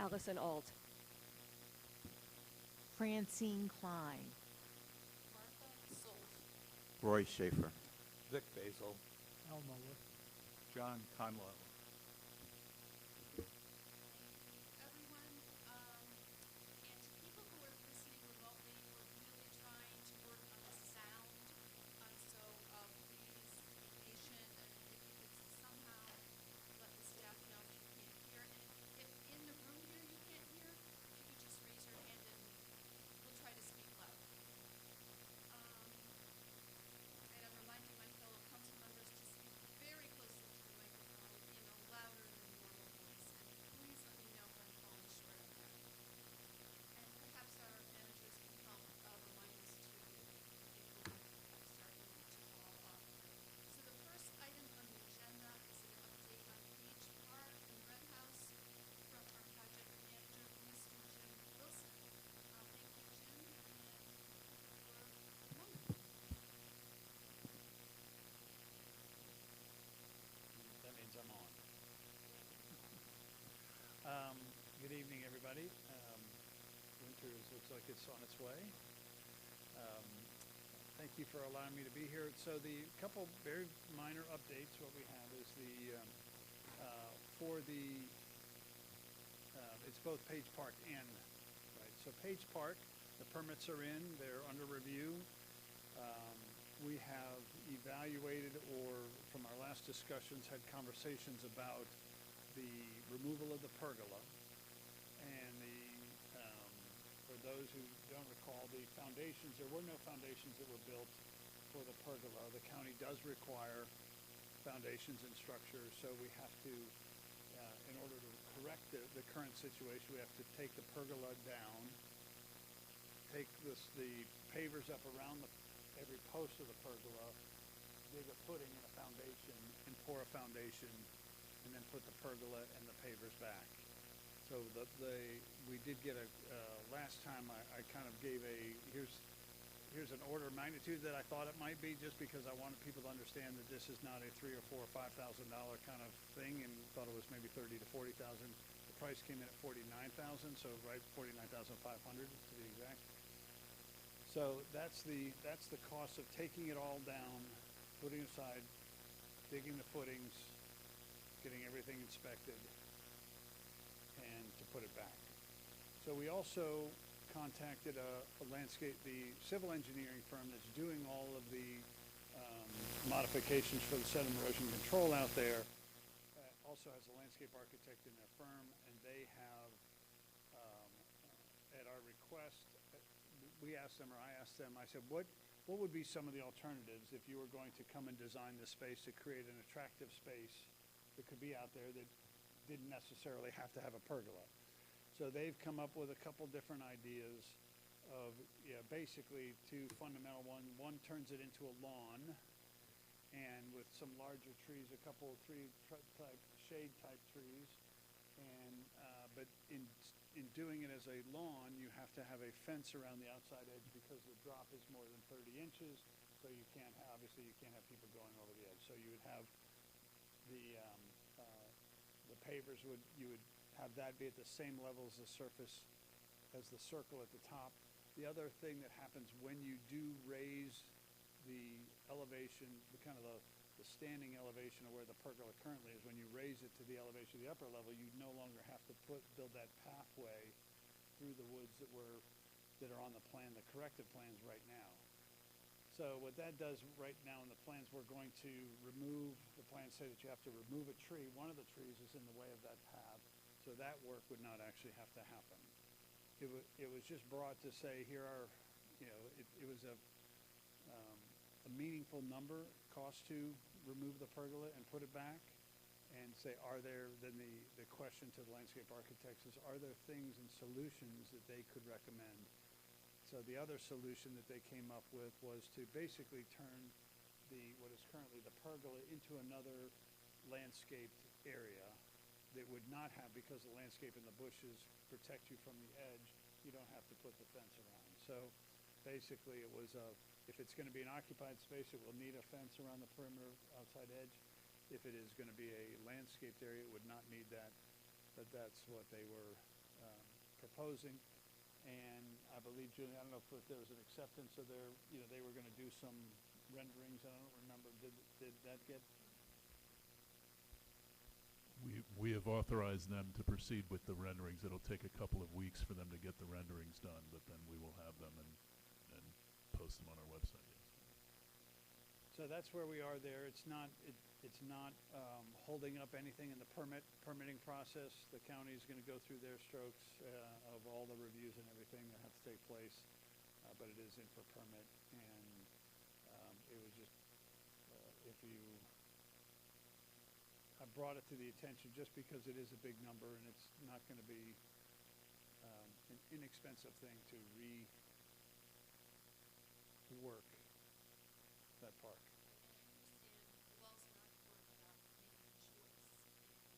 Allison Alt. Francine Klein. Martha Solt. Roy Schaefer. Vic Basil. Al Muller. John Conlow. Everyone, and to people who are listening remotely, we're really trying to work on the sound, so please be patient, and if you could somehow let the staff know if you can't hear, and if in the room here you can't hear, if you could just raise your hand and we'll try to speak loud. And I'm reminding my fellow council members to speak very closely to the microphone in a louder than normal voice, and please let me know if I'm falling short of that. And perhaps our managers can help remind us to if we're starting to fall off. So the first item on the agenda is an update on Page Park and Red House from our project manager, Mr. Jim Wilson. Thank you, Jim, and for a moment. That means I'm on. Good evening, everybody. Winter looks like it's on its way. Thank you for allowing me to be here. So the couple very minor updates, what we have is it's both Page Park and, right? So Page Park, the permits are in, they're under review. We have evaluated, or from our last discussions, had conversations about the removal of the pergola. And for those who don't recall, the foundations, there were no foundations that were built for the pergola. The county does require foundations and structures, so we have to, in order to correct the current situation, we have to take the pergola down, take the pavers up around every post of the pergola, dig a footing and a foundation, and pour a foundation, and then put the pergola and the pavers back. So we did get last time I kind of gave here's an order of magnitude that I thought it might be, just because I wanted people to understand that this is not a $3,000 or $4,000 or $5,000 kind of thing, and thought it was maybe $30,000 to $40,000. The price came in at $49,000, so right, $49,500 to be exact. So that's the cost of taking it all down, putting aside, digging the footings, getting everything inspected, and to put it back. So we also contacted the civil engineering firm that's doing all of the modifications for the sediment erosion control out there. Also has a landscape architect in their firm, and they have, at our request, we asked them, or I asked them, I said, what would be some of the alternatives if you were going to come and design this space to create an attractive space that could be out there that didn't necessarily have to have a pergola? So they've come up with a couple different ideas of, basically two fundamental ones. One turns it into a lawn, and with some larger trees, a couple of shade type trees, and but in doing it as a lawn, you have to have a fence around the outside edge because the drop is more than 30 inches. So you can't have people going over the edge. So you would have the pavers you would have that be at the same level as the surface as the circle at the top. The other thing that happens when you do raise the elevation, the standing elevation of where the pergola currently is, when you raise it to the elevation of the upper level, you no longer have to build that pathway through the woods that are on the plan, the corrective plans right now. So what that does right now in the plans, we're going to remove, the plans say that you have to remove a tree. One of the trees is in the way of that path, so that work would not actually have to happen. It was just brought to say, here are, it was a meaningful number cost to remove the pergola and put it back, and say, then the question to the landscape architects is, are there things and solutions that they could recommend? So the other solution that they came up with was to basically turn what is currently the pergola into another landscaped area that would not have, because the landscape and the bushes protect you from the edge, you don't have to put the fence around. So basically it was if it's going to be an occupied space, it will need a fence around the perimeter outside edge. If it is going to be a landscaped area, it would not need that. But that's what they were proposing. And I believe, Julie, I don't know if there was an acceptance of their, they were gonna do some renderings, I don't remember, did that get? We have authorized them to proceed with the renderings. It'll take a couple of weeks for them to get the renderings done, but then we will have them and post them on our website, yes. So that's where we are there. It's not holding up anything in the permitting process. The county is gonna go through their strokes of all the reviews and everything that have to take place, but it is in for permit, and it was just, I brought it to the attention just because it is a big number, and it's not gonna be an inexpensive thing to rework that park. And I understand you also have to work about making a choice, and you're not gonna be able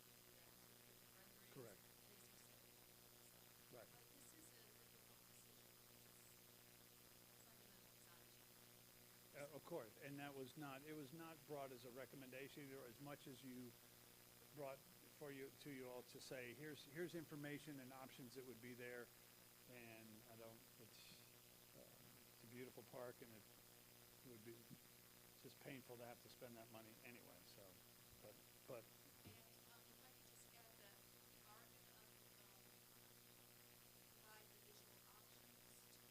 to do that until you get the renderings. Correct. And as you said, the permits. Right. But this is a difficult decision, because it's not gonna satisfy. Of course, and it was not brought as a recommendation, or as much as you brought to you all to say, here's information and options that would be there, and it's a beautiful park, and it would be just painful to have to spend that money anyway, so, but, And if I could just add that we are gonna provide additional options to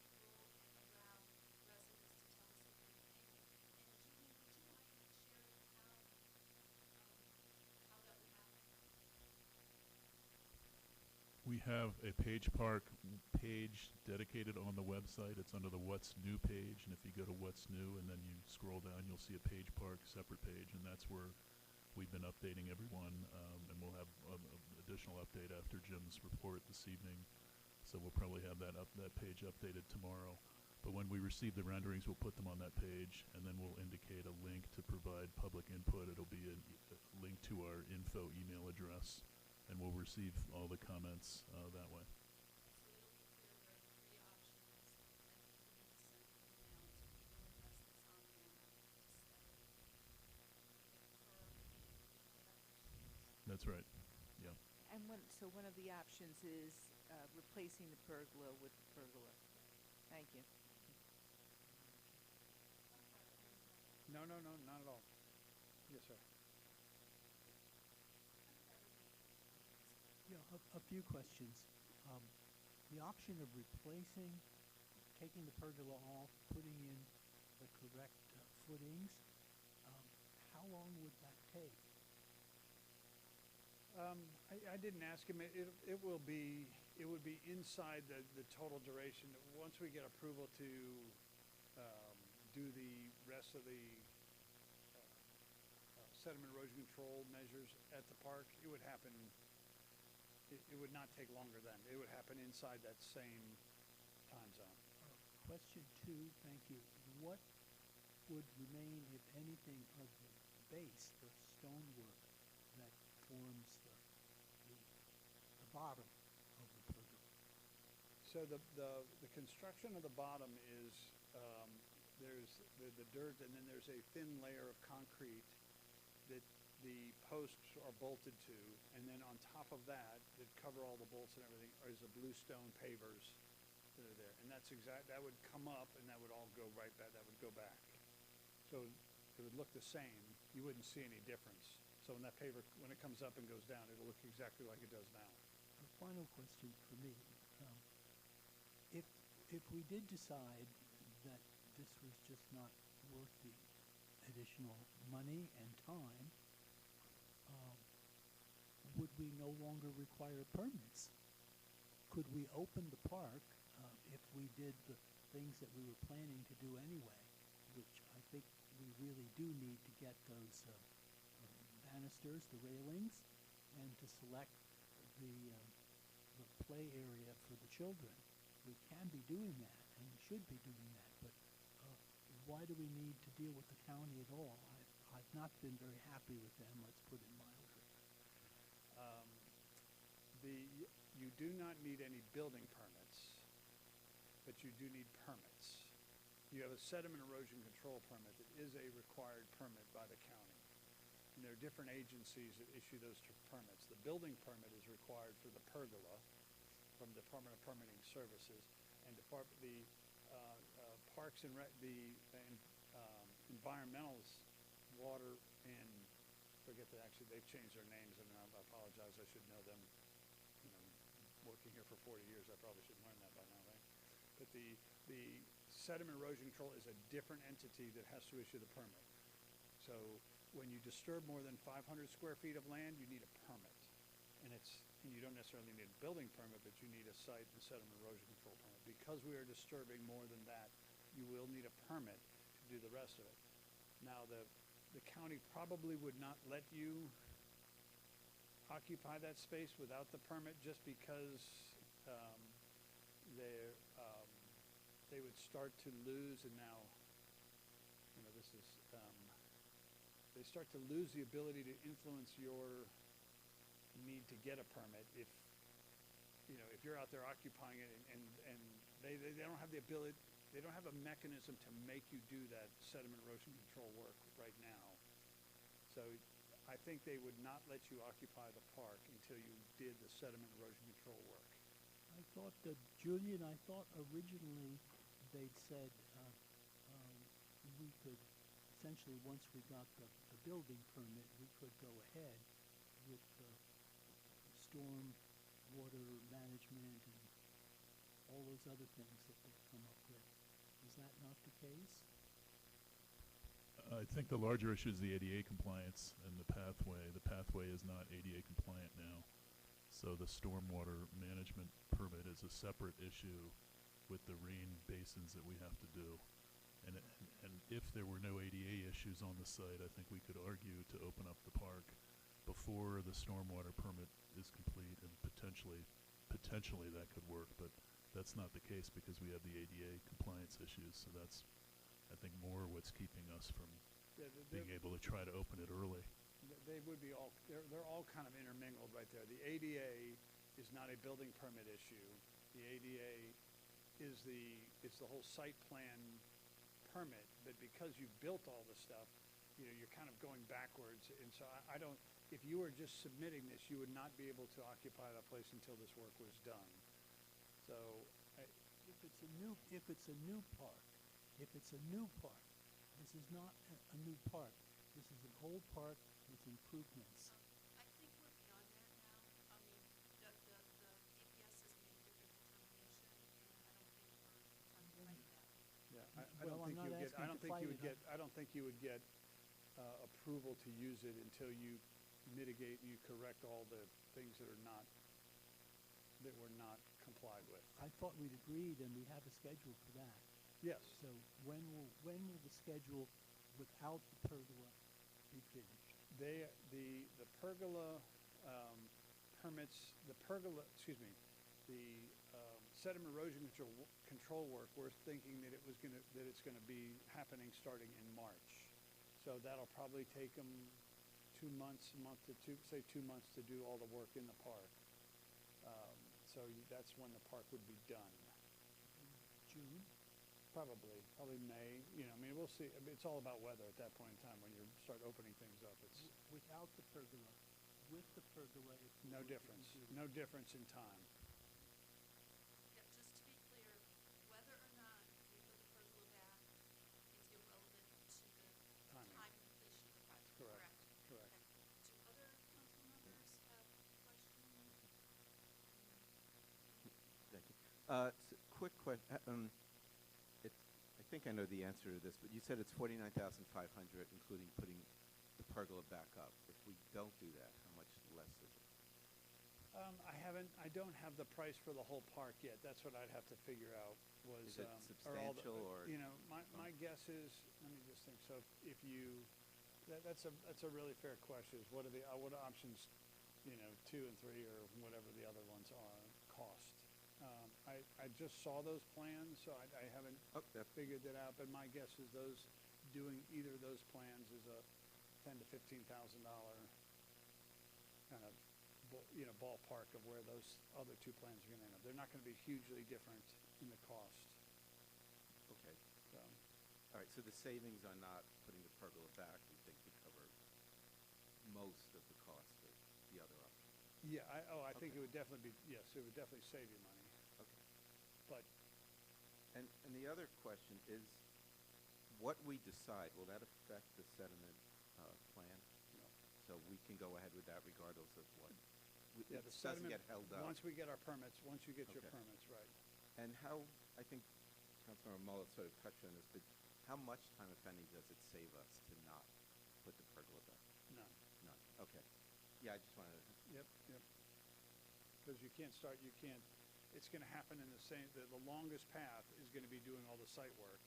people and allow residents to tell us what they think. And Julie, would you mind sharing how that would happen? We have a Page Park page dedicated on the website. It's under the What's New page, and if you go to What's New and then you scroll down, you'll see a Page Park separate page, and that's where we've been updating everyone, and we'll have an additional update after Jim's report this evening. So we'll probably have that page updated tomorrow. But when we receive the renderings, we'll put them on that page, and then we'll indicate a link to provide public input. It'll be a link to our info email address, and we'll receive all the comments that way. So it'll be clear there are three options, and people need to send an email to the address that's on there to say, confirm the recommendations. That's right. Yeah. And one of the options is replacing the pergola with the pergola. Thank you. no, not at all. Yes, sir. Yeah, a few questions. The option of replacing, taking the pergola off, putting in the correct footings, how long would that take? I didn't ask him. It would be inside the total duration. Once we get approval to do the rest of the sediment erosion control measures at the park, it would happen. It would not take longer then. It would happen inside that same time zone. Question two, thank you. What would remain, if anything, of the base, the stonework that forms the bottom of the pergola? So the construction of the bottom is there's the dirt, and then there's a thin layer of concrete that the posts are bolted to, and then on top of that cover all the bolts and everything, is the bluestone pavers that are there, and that would come up, and that would all go right back. That would go back, so it would look the same. You wouldn't see any difference. So when that paver, when it comes up and goes down, it'll look exactly like it does now. A final question for me. If we did decide that this was just not worth the additional money and time, would we no longer require permits? Could we open the park if we did the things that we were planning to do anyway, which I think we really do need to get those banisters, the railings, and to select the play area for the children. We can be doing that, and we should be doing that, but why do we need to deal with the county at all? I've not been very happy with them, let's put it mildly. You do not need any building permits, but you do need permits. You have a sediment erosion control permit that is a required permit by the county. And there are different agencies that issue those permits. The building permit is required for the pergola, from Department of Permitting Services. And Parks and Environmentals, Water and, forget that, actually, they've changed their names, and I apologize, I should know them. You know, working here for 40 years, I probably should learn that by now, right? But the sediment erosion control is a different entity that has to issue the permit. So when you disturb more than 500 square feet of land, you need a permit. And you don't necessarily need a building permit, but you need a site and sediment erosion control permit. Because we are disturbing more than that, you will need a permit to do the rest of it. Now, the county probably would not let you occupy that space without the permit, just because they would start to lose, and now, you know, this is, they start to lose the ability to influence your need to get a permit if, you know, if you're out there occupying it and they don't have the ability, they don't have a mechanism to make you do that sediment erosion control work right now. So I think they would not let you occupy the park until you did the sediment erosion control work. I thought that, Julian, I thought originally they'd said we could, essentially, once we got the building permit, we could go ahead with the storm water management and all those other things that they've come up with. Is that not the case? I think the larger issue is the ADA compliance and the pathway. The pathway is not ADA compliant now. So the stormwater management permit is a separate issue with the rain basins that we have to do. And if there were no ADA issues on the site, I think we could argue to open up the park before the stormwater permit is complete, and potentially that could work, but that's not the case because we have the ADA compliance issues. So that's, I think, more what's keeping us from being able to try to open it early. They would be all, they're all kind of intermingled right there. The ADA is not a building permit issue. The ADA is the whole site plan permit, but because you've built all the stuff, you know, you're kind of going backwards. And so I don't, if you were just submitting this, you would not be able to occupy that place until this work was done. So If it's a new park, this is not a new park. This is an old park with improvements. I think we're beyond that now. I mean, the DPS has made a different determination, and I don't think we're trying to fight that. yeah, Well, I'm not asking to fight it. I don't think you would get approval to use it until you mitigate and you correct all the things that were not complied with. I thought we'd agreed and we have a schedule for that. Yes. So when will the schedule without the pergola be finished? The pergola permits, the sediment erosion control work, we're thinking that it's gonna be happening starting in March. So that'll probably take them 2 months, a month to 2 months to do all the work in the park. So that's when the park would be done. June? Probably May. You know, I mean, we'll see. I mean, it's all about weather at that point in time when you start opening things up. It's Without the pergola. With the pergola, if we no were to difference. do it. No difference in time. Yeah, just to be clear, whether or not we put the pergola back is irrelevant to the Timing. time completion of the project, Correct. correct? Correct. Okay. Do other council members have questions? Thank you. Quick question. I think I know the answer to this, but you said it's $49,500, including putting the pergola back up. If we don't do that, how much less is it? I don't have the price for the whole park yet. That's what I'd have to figure out was. Is it are all the- substantial or? You know, my guess is, let me just think, so if you, that's a really fair question, is what are options, you know, 2 and 3 or whatever the other ones are, cost. I just saw those plans, so I haven't Oh, that, figured that out, but my guess is doing either of those plans is a $10,000 to $15,000 kind of, you know, ballpark of where those other 2 plans are gonna end up. They're not gonna be hugely different in the cost, okay. so. All right, so the savings on not putting the pergola back, we think would cover most of the cost of the other option. Yeah, I think Okay. it would definitely be, yes, it would definitely save you money, Okay. but And the other question is, what we decide, will that affect the sediment plan? no. So we can go ahead with that regardless of what? Yeah, It the doesn't sediment, get held up? once we get our permits, once you get your Okay. permits, right. And how, I think Councilmember Mullet sort of touched on this, but how much time, if any, does it save us to not put the pergola back? None. None. Okay. Yeah, I just wanted to, Yep. Because you can't start, it's gonna happen in the longest path is gonna be doing all the site work.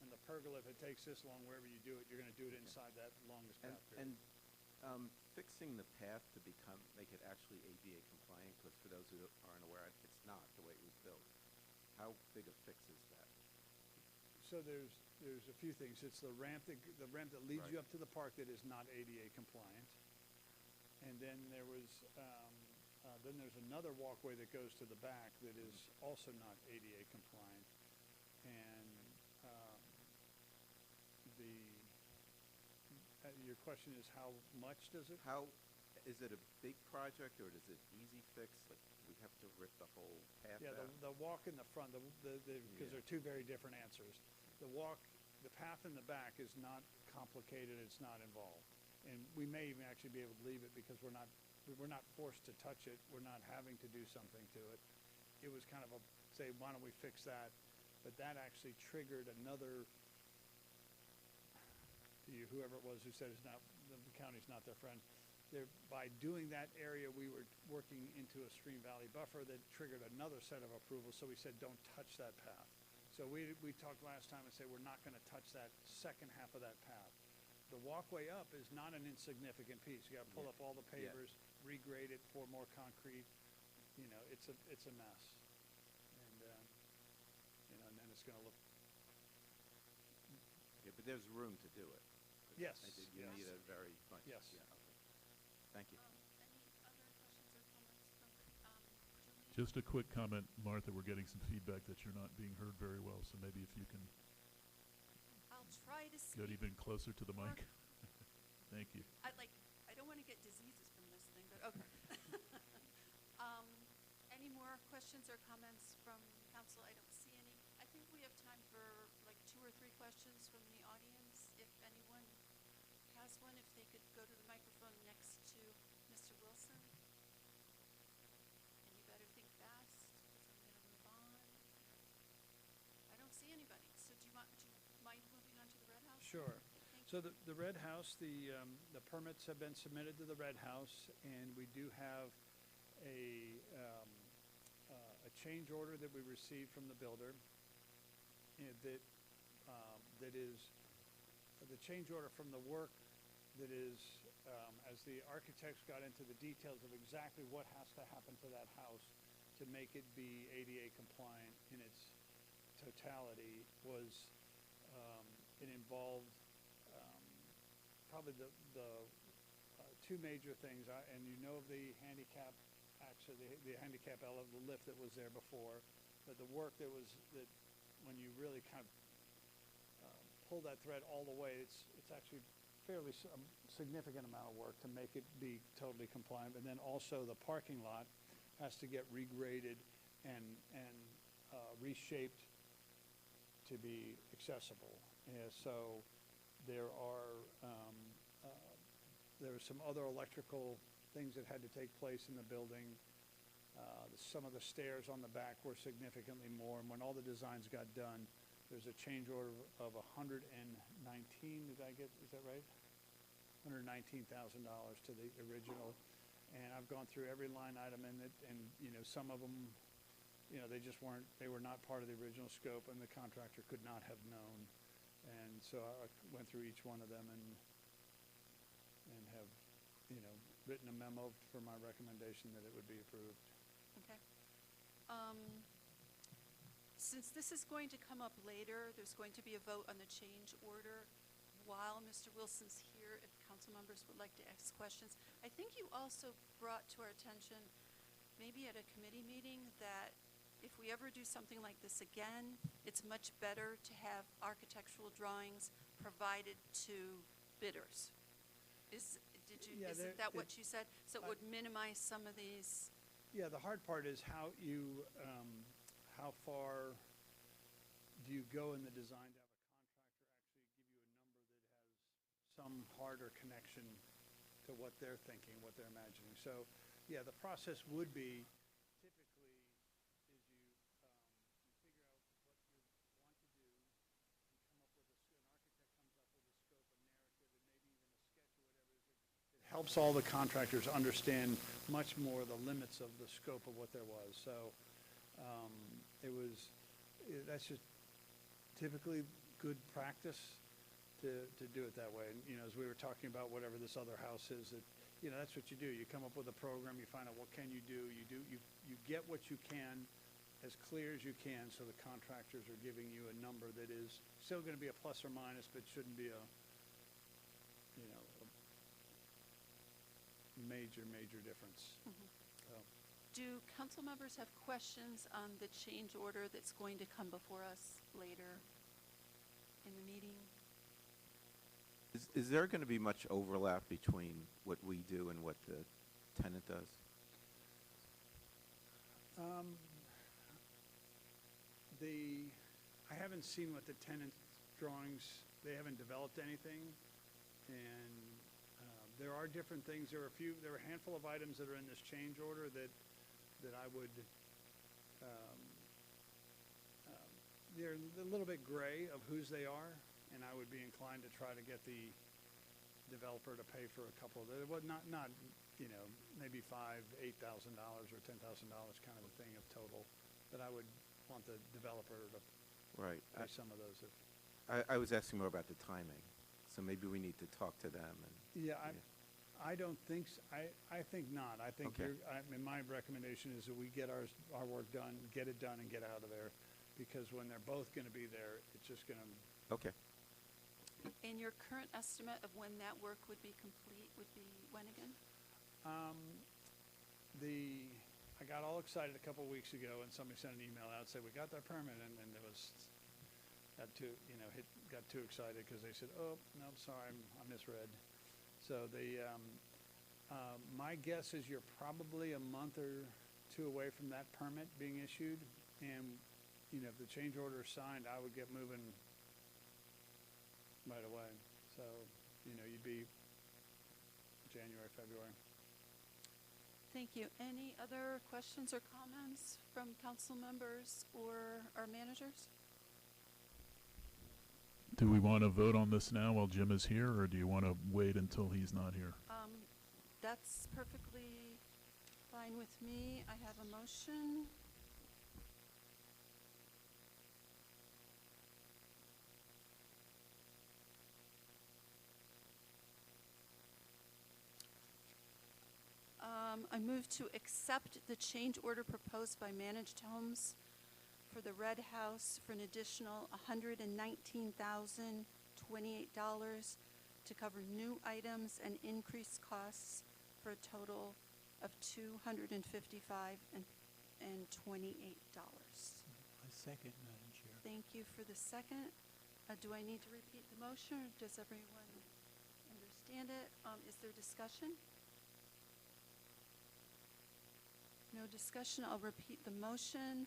And the pergola, if it takes this long, wherever you do it, you're gonna do it Okay. inside that longest and, path period. and fixing the path to make it actually ADA compliant, because for those who aren't aware, it's not the way it was built. How big a fix is that? So there's a few things. It's the ramp that leads you Right. up to the park that is not ADA compliant. And then there's another walkway that goes to the back that is also not ADA compliant. And your question is how much does it? How, is it a big project, or is it easy fix? Like, do we have to rip the whole path Yeah, out? the walk in the front, because Yeah. they're two very different answers. The path in the back is not complicated, it's not involved. And we may even actually be able to leave it because we're not forced to touch it, we're not having to do something to it. It was kind of say, why don't we fix that? But that actually triggered another, whoever it was who said the county's not their friend. By doing that area, we were working into a stream valley buffer that triggered another set of approvals, so we said, don't touch that path. So we talked last time and said, we're not gonna touch that second half of that path. The walkway up is not an insignificant piece. You gotta pull Yeah. up all the Yeah. pavers, regrade it, pour more concrete, it's a mess. And, and then it's gonna look, Yeah, but there's room to do it. 'Cause Yes, I think you yes. need a very much. Yes. Yeah, okay. Thank you. Any other questions or comments from, Julie? Just a quick comment, Martha, we're getting some feedback that you're not being heard very well, so maybe if you can I'll try to get speak. even closer to the more- mic. Thank you. I don't want to get diseases from this thing, but okay. Any more questions or comments from council? I don't see any. I think we have time for like 2 or 3 questions from the audience. If anyone has one, if they could go to the microphone next to Mr. Wilson. And you better think fast, because I'm going to move on. I don't see anybody. So do you mind moving on to the Red House? Sure. Thank So you. the Red House, the permits have been submitted to the Red House, and we do have a change order that we received from the builder, that is, the change order from the work that is, as the architects got into the details of exactly what has to happen to that house to make it be ADA compliant in its totality, it involved probably the 2 major things, and of the handicap, actually, the handicap the lift that was there before, but the work that when you really kind of pull that thread all the way, it's actually fairly significant amount of work to make it be totally compliant. And then also the parking lot has to get regraded and reshaped to be accessible. So there are some other electrical things that had to take place in the building. Some of the stairs on the back were significantly more, and when all the designs got done, there's a change order of $119, is that right? $119,000 to the original. And I've gone through every line item in it, and, some of them, they were not part of the original scope, and the contractor could not have known. And so I went through each one of them and have, written a memo for my recommendation that it would be approved. Okay. Since this is going to come up later, there's going to be a vote on the change order. While Mr. Wilson's here, if council members would like to ask questions. I think you also brought to our attention, maybe at a committee meeting, that if we ever do something like this again, it's much better to have architectural drawings provided to bidders. Yeah, isn't that what you said? So it would minimize some of these, Yeah, the hard part is how you, how far do you go in the design to have a contractor actually give you a number that has some harder connection to what they're thinking, what they're imagining. So, yeah, the process would be typically is you, you figure out what you want to do, you come up with an architect comes up with a scope, a narrative, and maybe even a sketch or whatever it is. It helps all the contractors understand much more the limits of the scope of what there was. So that's just typically good practice to do it that way. And, as we were talking about whatever this other house is, that's what you do. You come up with a program, you find out what can you do, you get what you can as clear as you can, so the contractors are giving you a number that is still going to be a plus or minus, but shouldn't be a major difference. So, do council members have questions on the change order that's going to come before us later in the meeting? Is there going to be much overlap between what we do and what the tenant does? I haven't seen what the tenant drawings, they haven't developed anything, and there are different things. There are a handful of items that are in this change order that I would, they're a little bit gray of whose they are, and I would be inclined to try to get the developer to pay for a couple of them. Well, not maybe $8,000 or $10,000 kind of a thing of total, but I would want the developer to Right. pay some of those. I was asking more about the timing, so maybe we need to talk to them. I don't think, I think not. I think Okay. my recommendation is that we get our work done, get it done, and get out of there, because when they're both going to be there, it's just going to, Okay. And your current estimate of when that work would be complete would be when again? I got all excited a couple weeks ago, and somebody sent an email out, said, we got that permit, and it was, got too excited, because they said, oh, no, sorry, I misread. So my guess is you're probably a month or two away from that permit being issued, and, if the change order is signed, I would get moving right away. So, you'd be January, February. Thank you. Any other questions or comments from council members or our managers? Do we want to vote on this now while Jim is here, or do you want to wait until he's not here? That's perfectly fine with me. I have a motion. I move to accept the change order proposed by Managed Homes for the Red House for an additional $119,028 to cover new items and increased costs for a total of $255,028. I second, Madam Chair. Thank you for the second. Do I need to repeat the motion, or does everyone understand it? Is there discussion? No discussion. I'll repeat the motion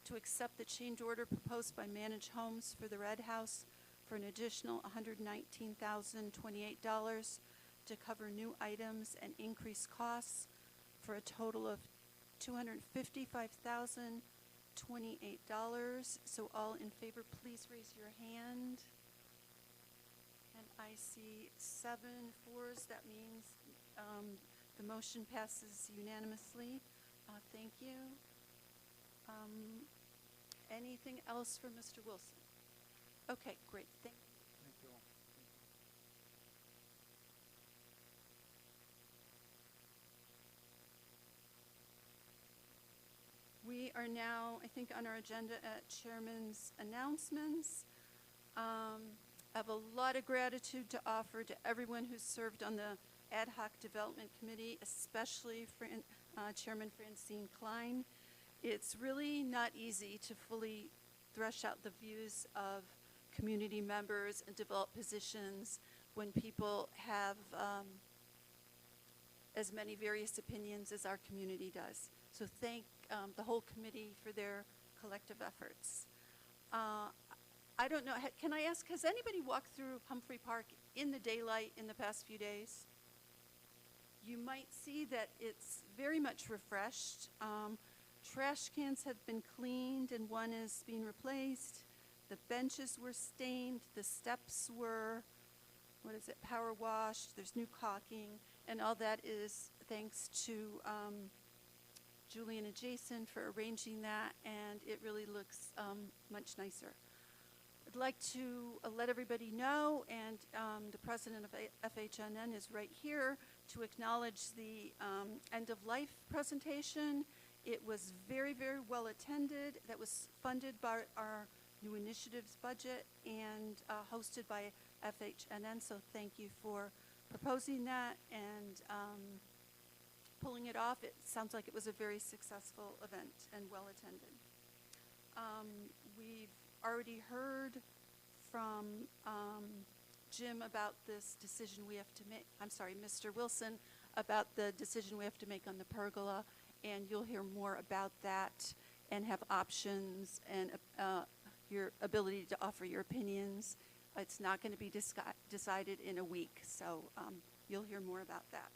to accept the change order proposed by Managed Homes for the Red House for an additional $119,028 to cover new items and increased costs for a total of $255,028. So all in favor, please raise your hand. And I see 7 4s. That means the motion passes unanimously. Thank you. Anything else for Mr. Wilson? Okay, great. Thank you. Thank you all. We are now, I think, on our agenda at Chairman's announcements. I have a lot of gratitude to offer to everyone who served on the Ad Hoc Development Committee, especially Chairman Francine Klein. It's really not easy to fully thresh out the views of community members and develop positions when people have as many various opinions as our community does. So thank the whole committee for their collective efforts. I don't know, can I ask, has anybody walked through Humphrey Park in the daylight in the past few days? You might see that it's very much refreshed. Trash cans have been cleaned and one is being replaced. The benches were stained, the steps were, power washed, there's new caulking, and all that is thanks to Julian and Jason for arranging that, and it really looks much nicer. I'd like to let everybody know, and the president of FHNN is right here to acknowledge the end-of-life presentation. It was very, very well attended. That was funded by our new initiatives budget and hosted by FHNN, so thank you for proposing that and pulling it off. It sounds like it was a very successful event and well attended. We've already heard from Jim about this decision we have to make, Mr. Wilson, about the decision we have to make on the pergola, and you'll hear more about that and have options and your ability to offer your opinions. It's not going to be decided in a week, so you'll hear more about that.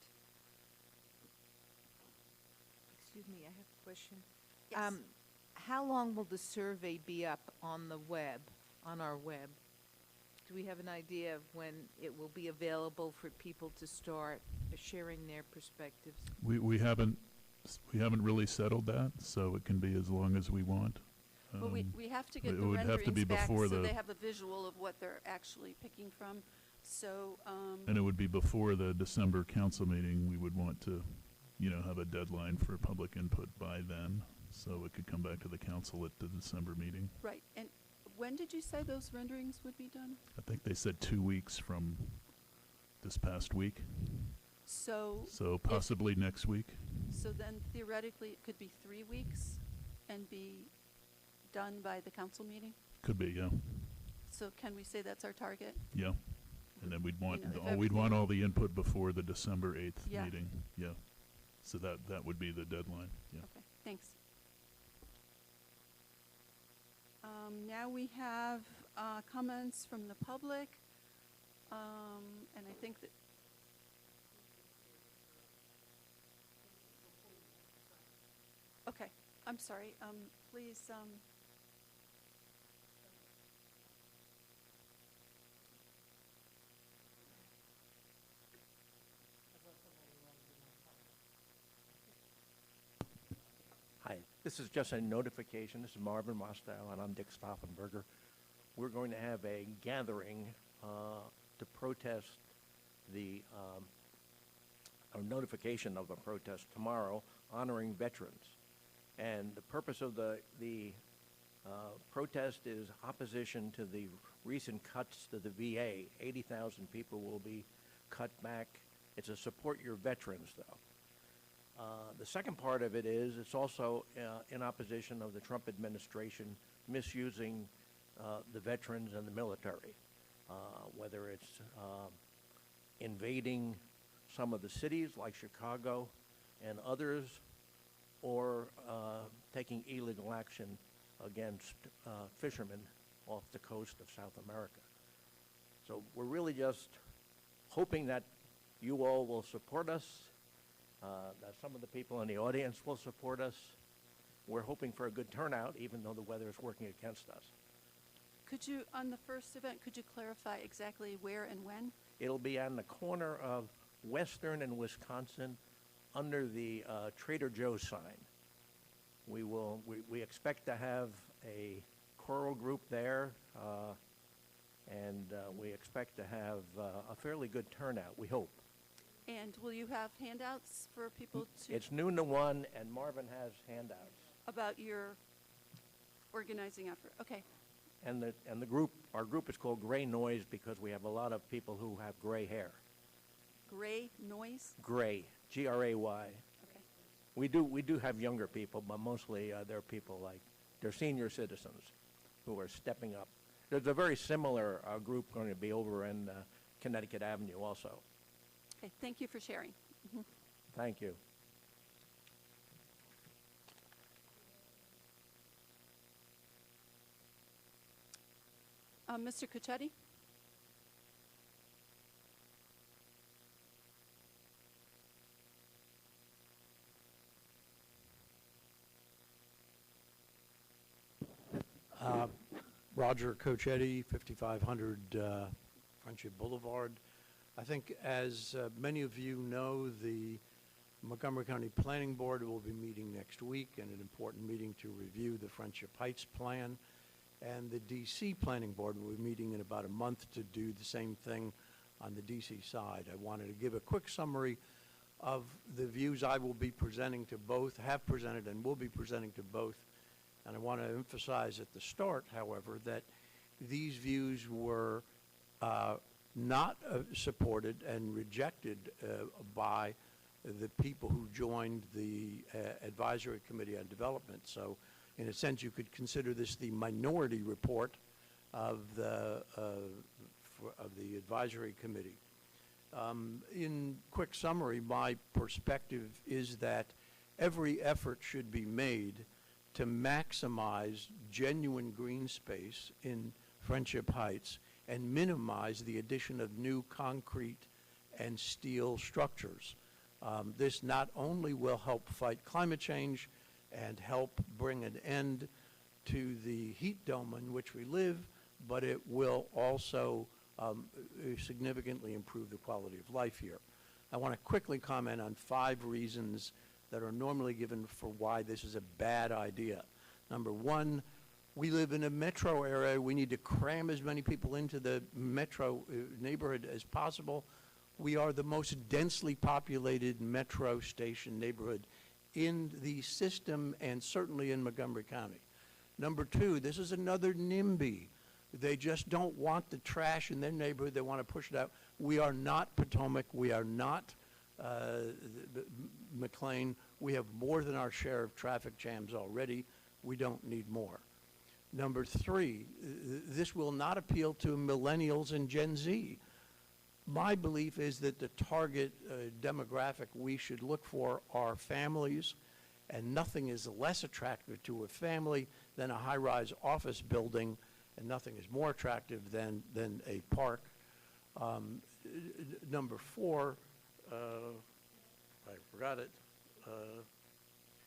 Excuse me, I have a question. Yes. How long will the survey be up on the web, on our web? Do we have an idea of when it will be available for people to start sharing their perspectives? We haven't really settled that, so it can be as long as we want. But we have to get it the would have to be renderings back before so the- they have a visual of what they're actually picking from. So, And it would be before the December council meeting. We would want to, have a deadline for public input by then, so it could come back to the council at the December meeting. right. And when did you say those renderings would be done? I think they said 2 weeks from this past week, So, so possibly next week. so then theoretically it could be 3 weeks and be done by the council meeting? Could be, yeah. So can we say that's our target? Yeah. And then we'd want, if we'd want everything- all the input before the December 8th Yeah. meeting. Yeah. So that would be the deadline, yeah. Okay, thanks. Now we have comments from the public, and I think that. Okay, I'm sorry, please, Hi, this is just a notification. This is Marvin Mostow, and I'm Dick Stauffenberger. We're going to have a gathering to protest the a notification of a protest tomorrow honoring veterans. And the purpose of the protest is opposition to the recent cuts to the VA. 80,000 people will be cut back. It's a support your veterans, though. The second part of it is it's also in opposition of the Trump administration misusing the veterans and the military, whether it's invading some of the cities like Chicago and others, or taking illegal action against fishermen off the coast of South America. So we're really just hoping that you all will support us, that some of the people in the audience will support us. We're hoping for a good turnout, even though the weather is working against us. could you, on the first event, could you clarify exactly where and when? It'll be on the corner of Western and Wisconsin, under the Trader Joe's sign. We expect to have a choral group there, and we expect to have a fairly good turnout, we hope. And will you have handouts for people to? It's noon to 1, and Marvin has handouts. About your organizing effort, okay. And the group, our group is called Gray Noise because we have a lot of people who have gray hair. Gray noise, Gray, Gray. okay. We do have younger people, but mostly they're people they're senior citizens who are stepping up. There's a very similar group going to be over in Connecticut Avenue also. Okay, thank you for sharing. Mhm. Thank you. Mr. Cuccetti? Roger Cochetti, 5500 Friendship Boulevard. I think, as many of you know, the Montgomery County Planning Board will be meeting next week in an important meeting to review the Friendship Heights plan. And the DC Planning Board will be meeting in about a month to do the same thing on the DC side. I wanted to give a quick summary of the views I will be presenting to both, have presented and will be presenting to both. And I want to emphasize at the start, however, that these views were not supported and rejected by the people who joined the Advisory Committee on Development. So, in a sense, you could consider this the minority report of the Advisory Committee. In quick summary, my perspective is that every effort should be made to maximize genuine green space in Friendship Heights and minimize the addition of new concrete and steel structures. This not only will help fight climate change and help bring an end to the heat dome in which we live, but it will also significantly improve the quality of life here. I want to quickly comment on 5 reasons that are normally given for why this is a bad idea. Number 1, we live in a metro area. We need to cram as many people into the metro neighborhood as possible. We are the most densely populated metro station neighborhood in the system and certainly in Montgomery County. Number 2, this is another NIMBY. They just don't want the trash in their neighborhood. They want to push it out. We are not Potomac. We are not McLean. We have more than our share of traffic jams already. We don't need more. Number 3, this will not appeal to millennials and Gen Z. My belief is that the target demographic we should look for are families, and nothing is less attractive to a family than a high-rise office building, and nothing is more attractive than a park. Number 4, I forgot it.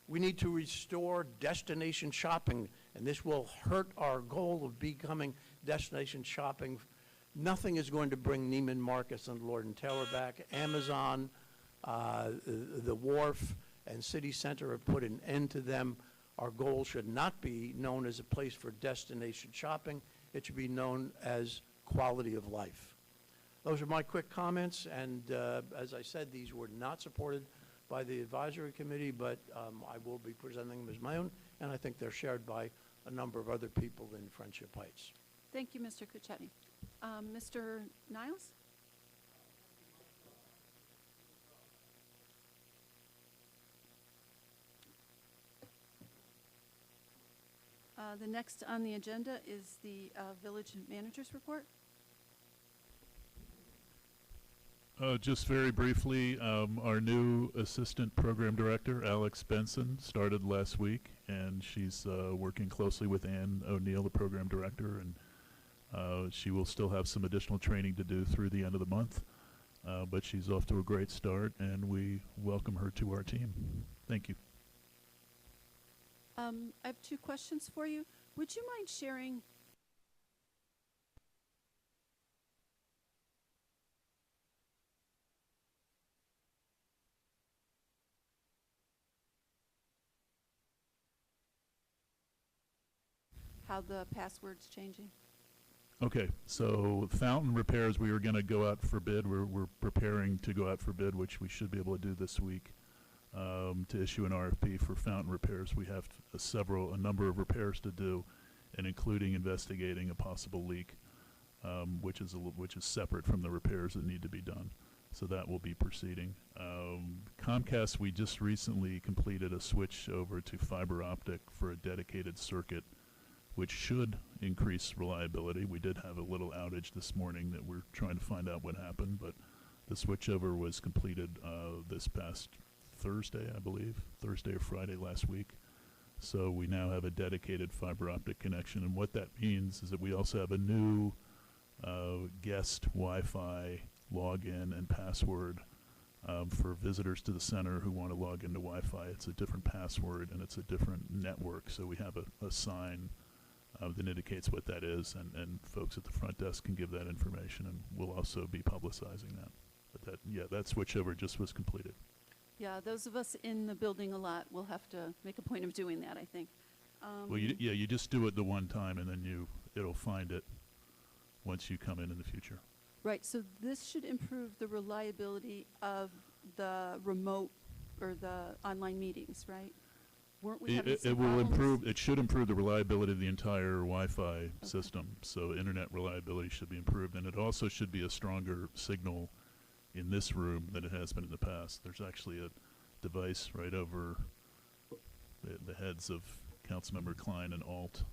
We need to restore destination shopping, and this will hurt our goal of becoming destination shopping. Nothing is going to bring Neiman Marcus and Lord & Taylor back. Amazon, the Wharf, and City Center have put an end to them. Our goal should not be known as a place for destination shopping. It should be known as quality of life. Those are my quick comments, and as I said, these were not supported by the Advisory Committee, but I will be presenting them as my own, and I think they're shared by a number of other people in Friendship Heights. Thank you, Mr. Cuccetti. Mr. Niles? The next on the agenda is the Village Manager's Report. Just very briefly, our new Assistant Program Director, Alex Benson, started last week, and she's working closely with Ann O'Neill, the Program Director, and she will still have some additional training to do through the end of the month, but she's off to a great start, and we welcome her to our team. Thank you. I have 2 questions for you. Would you mind sharing how the password's changing? Okay, so fountain repairs, we were going to go out for bid. We're preparing to go out for bid, which we should be able to do this week, to issue an RFP for fountain repairs. We have a number of repairs to do, and including investigating a possible leak, which is separate from the repairs that need to be done. So that will be proceeding. Comcast, we just recently completed a switch over to fiber optic for a dedicated circuit, which should increase reliability. We did have a little outage this morning that we're trying to find out what happened, but the switchover was completed this past Thursday, I believe, Thursday or Friday last week. So we now have a dedicated fiber optic connection, and what that means is that we also have a new guest Wi-Fi login and password for visitors to the center who want to log into Wi-Fi. It's a different password and it's a different network, so we have a sign that indicates what that is, and folks at the front desk can give that information, and we'll also be publicizing that. But that switchover just was completed. Yeah, those of us in the building a lot will have to make a point of doing that, I think. Well, you just do it the one time, and then it'll find it once you come in the future. Right, so this should improve the reliability of the remote or the online meetings, right? Weren't we having some It will problems? improve. It should improve the reliability of the entire Wi-Fi system. So internet reliability should be improved, and it also should be a stronger signal in this room than it has been in the past. There's actually a device right over the heads of Councilmember Klein and Alt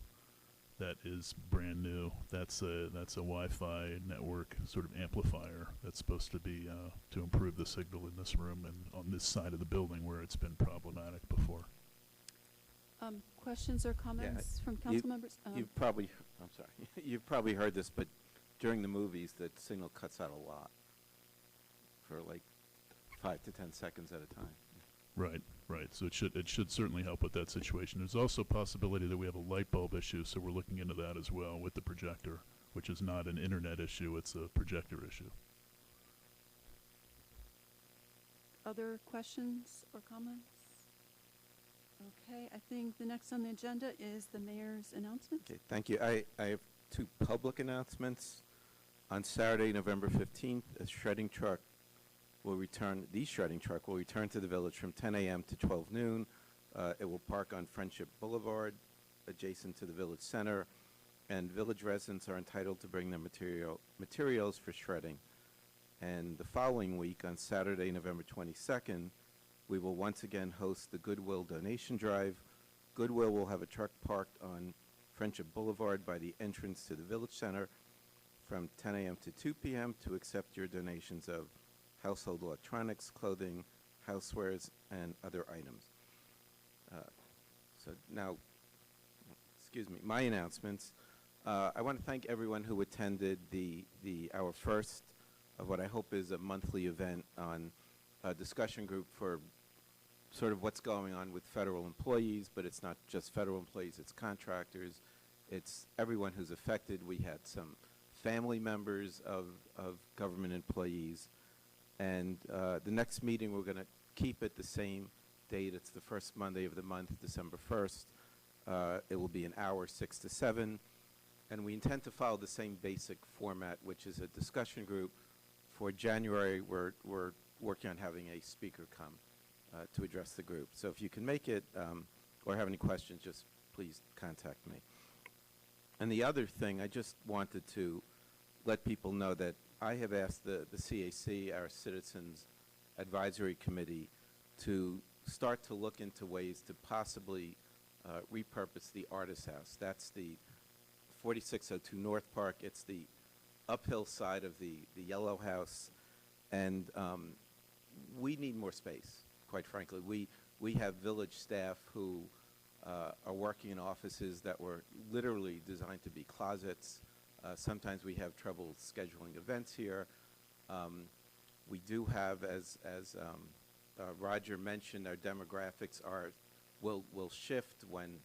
that is brand new. That's a Wi-Fi network sort of amplifier that's supposed to be to improve the signal in this room and on this side of the building where it's been problematic before. Questions or comments from council members? You've probably, I'm sorry, you've probably heard this, but during the movies, the signal cuts out a lot for like 5 to 10 seconds at a time. Right. So it should certainly help with that situation. There's also a possibility that we have a light bulb issue, so we're looking into that as well with the projector, which is not an internet issue, it's a projector issue. Other questions or comments? Okay, I think the next on the agenda is the mayor's announcement. Okay, thank you. I have 2 public announcements. On Saturday, November 15th, the shredding truck will return to the village from 10 a.m. to 12 noon. It will park on Friendship Boulevard, adjacent to the village center, and village residents are entitled to bring their materials for shredding. And the following week, on Saturday, November 22nd, we will once again host the Goodwill donation drive. Goodwill will have a truck parked on Friendship Boulevard by the entrance to the village center from 10 a.m. to 2 p.m. to accept your donations of household electronics, clothing, housewares, and other items. So now, excuse me, my announcements. I want to thank everyone who attended our first of what I hope is a monthly event on a discussion group for sort of what's going on with federal employees, but it's not just federal employees, it's contractors, it's everyone who's affected. We had some family members of government employees. And the next meeting, we're going to keep it the same date. It's the first Monday of the month, December 1st. It will be an hour, 6 to 7. And we intend to follow the same basic format, which is a discussion group. For January, we're working on having a speaker come to address the group. So if you can make it or have any questions, just please contact me. And the other thing, I just wanted to let people know that I have asked the CAC, our Citizens Advisory Committee, to start to look into ways to possibly repurpose the Artist House. That's the 4602 North Park. It's the uphill side of the Yellow House. And we need more space, quite frankly. We have village staff who are working in offices that were literally designed to be closets. Sometimes we have trouble scheduling events here. We do have, as Roger mentioned, our demographics will shift when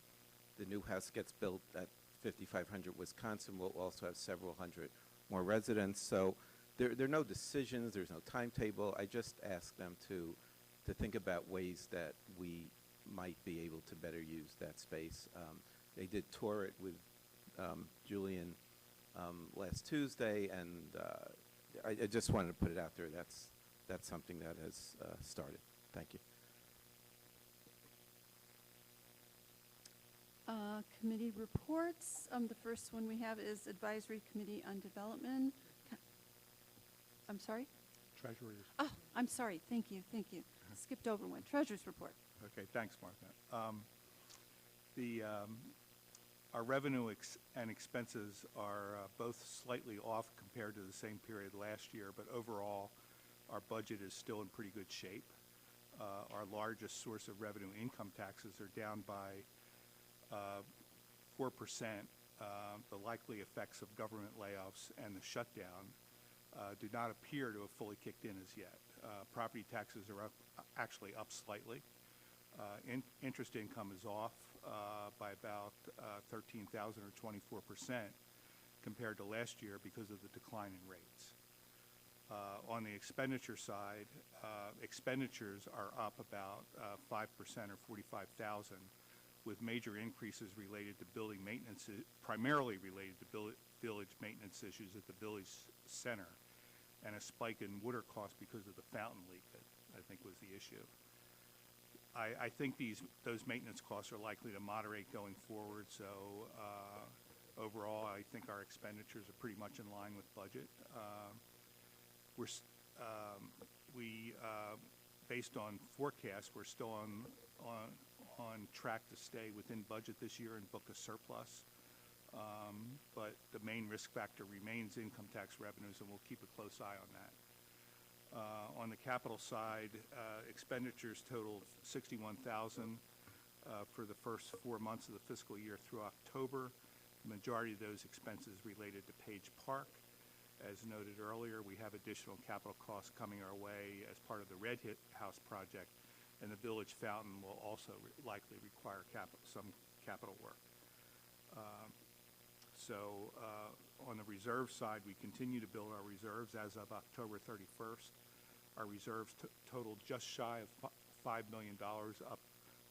the new house gets built at 5500 Wisconsin. We'll also have several hundred more residents. So there are no decisions. There's no timetable. I just ask them to think about ways that we might be able to better use that space. They did tour it with Julian last Tuesday, and I just wanted to put it out there. That's something that has started. Thank you. Committee reports. The first one we have is Advisory Committee on Development. I'm sorry? Treasurers. Oh, I'm sorry. Thank you. Skipped over one. Treasurer's report. Okay, thanks, Martha. Our revenue and expenses are both slightly off compared to the same period last year, but overall, our budget is still in pretty good shape. our largest source of revenue, income taxes, are down by 4%. The likely effects of government layoffs and the shutdown do not appear to have fully kicked in as yet. Property taxes are actually up slightly. Interest income is off by about 13,000 or 24% compared to last year because of the decline in rates. On the expenditure side, expenditures are up about 5% or 45,000, with major increases related to building maintenance, primarily related to village maintenance issues at the village center, and a spike in water costs because of the fountain leak that I think was the issue. I think those maintenance costs are likely to moderate going forward, so overall I think our expenditures are pretty much in line with budget. Based on forecasts, we're still on track to stay within budget this year and book a surplus. But the main risk factor remains income tax revenues, and we'll keep a close eye on that. On the capital side, expenditures totaled $61,000 for the first 4 months of the fiscal year through October. The majority of those expenses related to Page Park. As noted earlier, we have additional capital costs coming our way as part of the Red House project, and the village fountain will also likely require some capital work. On the reserve side, we continue to build our reserves. As of October 31st, our reserves totaled just shy of $5 million, up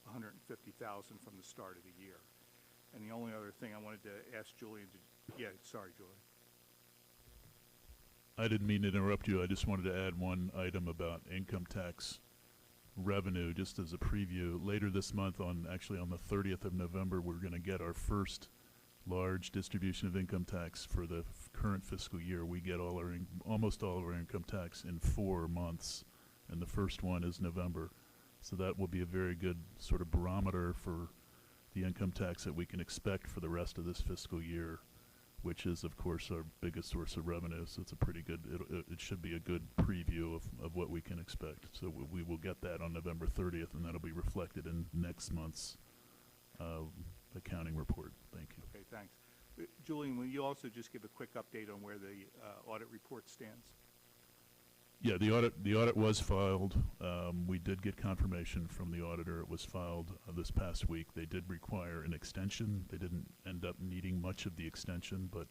$150,000 from the start of the year. And the only other thing I wanted to ask Julian to, sorry, Julian. I didn't mean to interrupt you. I just wanted to add one item about income tax revenue, just as a preview. Later this month, actually on the 30th of November, we're going to get our first large distribution of income tax for the current fiscal year. We get almost all of our income tax in 4 months, and the first one is November. So that will be a very good sort of barometer for the income tax that we can expect for the rest of this fiscal year, which is, of course, our biggest source of revenue. So it's a pretty good, it should be a good preview of what we can expect. So we will get that on November 30th, and that'll be reflected in next month's accounting report. Thank you. Okay, thanks. Julian, will you also just give a quick update on where the audit report stands? Yeah, the audit was filed. We did get confirmation from the auditor. It was filed this past week. They did require an extension. They didn't end up needing much of the extension, but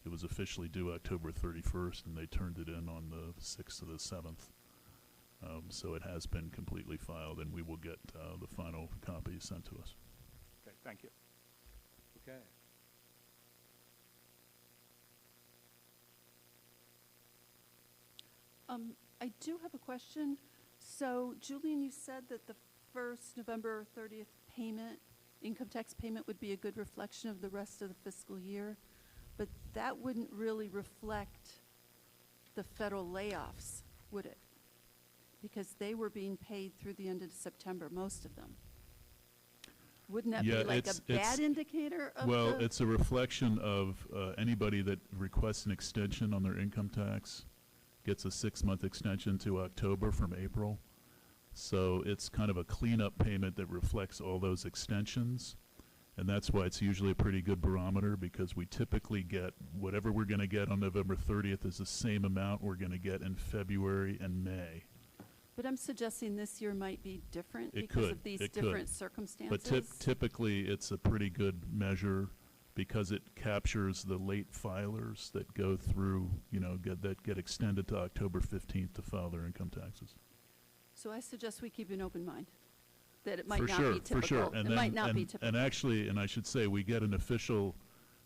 it was officially due October 31st, and they turned it in on the 6th or the 7th. So it has been completely filed, and we will get the final copy sent to us. Okay, thank you. Okay. I do have a question. So, Julian, you said that the first November 30th payment, income tax payment, would be a good reflection of the rest of the fiscal year, but that wouldn't really reflect the federal layoffs, would it? Because they were being paid through the end of September, most of them. Wouldn't that be like a bad indicator of well, it's a reflection of anybody that requests an extension on their income tax gets a 6-month extension to October from April. So it's kind of a cleanup payment that reflects all those extensions. And that's why it's usually a pretty good barometer, because we typically get whatever we're going to get on November 30th is the same amount we're going to get in February and May. But I'm suggesting this year might be different It because could, of these it different could. circumstances. But typically it's a pretty good measure because it captures the late filers that go through, that get extended to October 15th to file their income taxes. So I suggest we keep an open mind, that it might For not sure, be typical. for sure. It might not be typical. And actually, and I should say, we get an official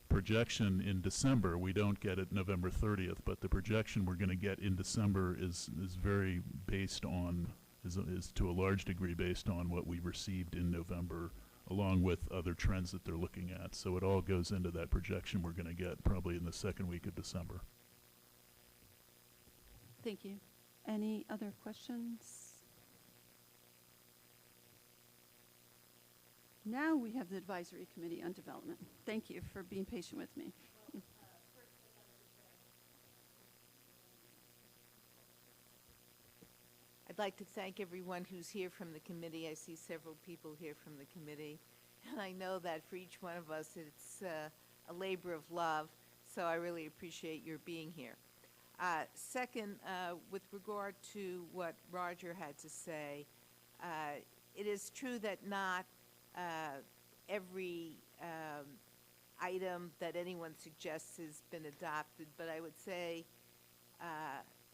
projection in December. We don't get it November 30th, but the projection we're going to get in December is very based on, is to a large degree based on what we received in November, along with other trends that they're looking at. So it all goes into that projection we're going to get probably in the second week of December. Thank you. Any other questions? Now we have the Advisory Committee on Development. Thank you for being patient with me. I'd like to thank everyone who's here from the committee. I see several people here from the committee. And I know that for each one of us, it's a labor of love, so I really appreciate your being here. Second, with regard to what Roger had to say, it is true that not every item that anyone suggests has been adopted, but I would say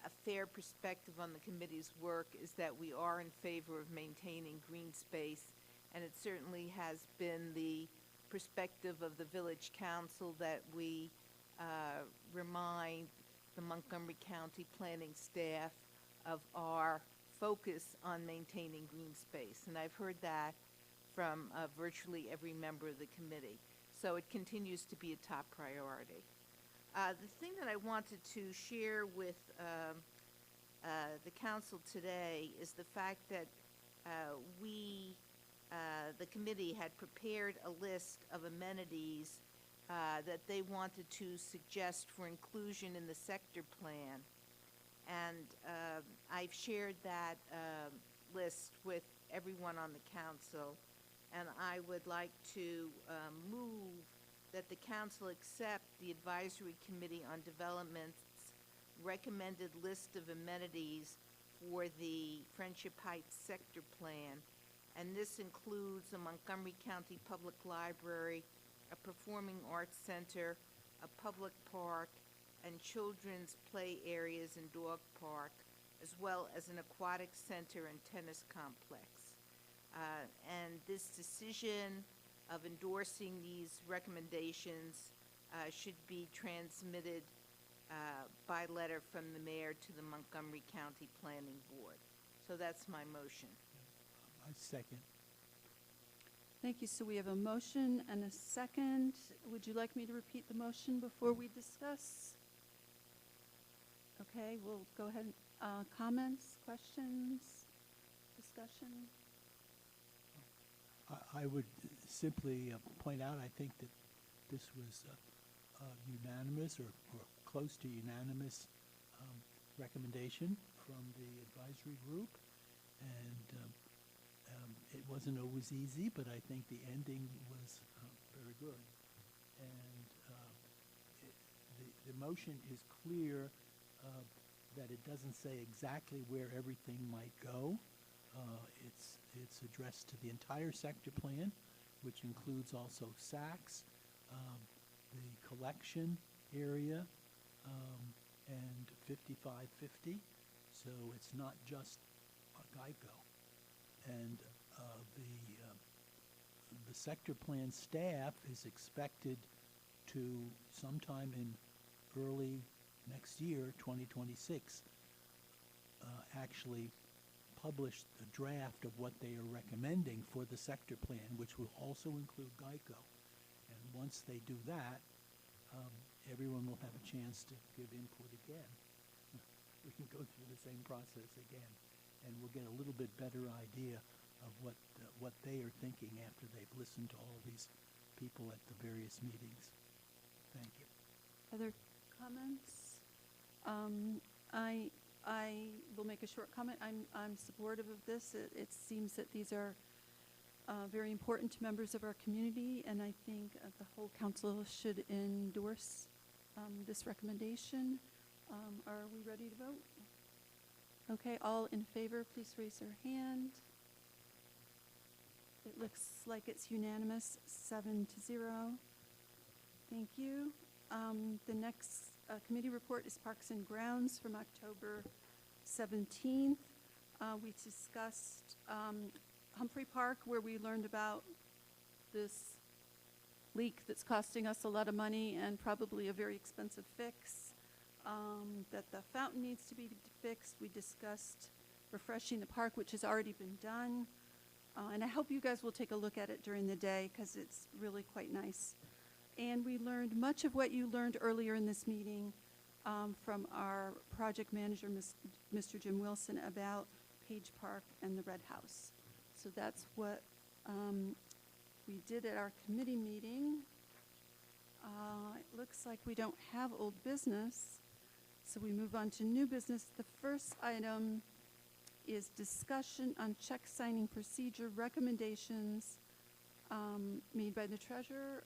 a fair perspective on the committee's work is that we are in favor of maintaining green space, and it certainly has been the perspective of the Village Council that we remind the Montgomery County planning staff of our focus on maintaining green space. And I've heard that from virtually every member of the committee. So it continues to be a top priority. The thing that I wanted to share with the council today is the fact that the committee had prepared a list of amenities that they wanted to suggest for inclusion in the sector plan. And I've shared that list with everyone on the council. And I would like to move that the council accept the Advisory Committee on Development's recommended list of amenities for the Friendship Heights sector plan. And this includes a Montgomery County Public Library, a performing arts center, a public park, and children's play areas and dog park, as well as an aquatic center and tennis complex. And this decision of endorsing these recommendations should be transmitted by letter from the mayor to the Montgomery County Planning Board. So that's my motion. I second. Thank you. So we have a motion and a second. Would you like me to repeat the motion before we discuss? Okay, we'll go ahead. Comments, questions, discussion? I would simply point out, I think that this was unanimous or close to unanimous recommendation from the advisory group. And it wasn't always easy, but I think the ending was very good. And the motion is clear that it doesn't say exactly where everything might go. It's addressed to the entire sector plan, which includes also Saks, the collection area, and 5550. So it's not just Geico. And the sector plan staff is expected to sometime in early next year, 2026, actually publish the draft of what they are recommending for the sector plan, which will also include Geico. And once they do that, everyone will have a chance to give input again. We can go through the same process again, and we'll get a little bit better idea of what they are thinking after they've listened to all these people at the various meetings. Thank you. Other comments? I will make a short comment. I'm supportive of this. It seems that these are very important to members of our community, and I think the whole council should endorse this recommendation. Are we ready to vote? Okay, all in favor, please raise your hand. It looks like it's unanimous, 7-0. Thank you. The next committee report is Parks and Grounds from October 17th. We discussed Humphrey Park, where we learned about this leak that's costing us a lot of money and probably a very expensive fix, that the fountain needs to be fixed. We discussed refreshing the park, which has already been done. And I hope you guys will take a look at it during the day because it's really quite nice. And we learned much of what you learned earlier in this meeting from our project manager, Mr. Jim Wilson, about Page Park and the Red House. So that's what we did at our committee meeting. It looks like we don't have old business, so we move on to new business. The first item is discussion on check signing procedure recommendations made by the treasurer,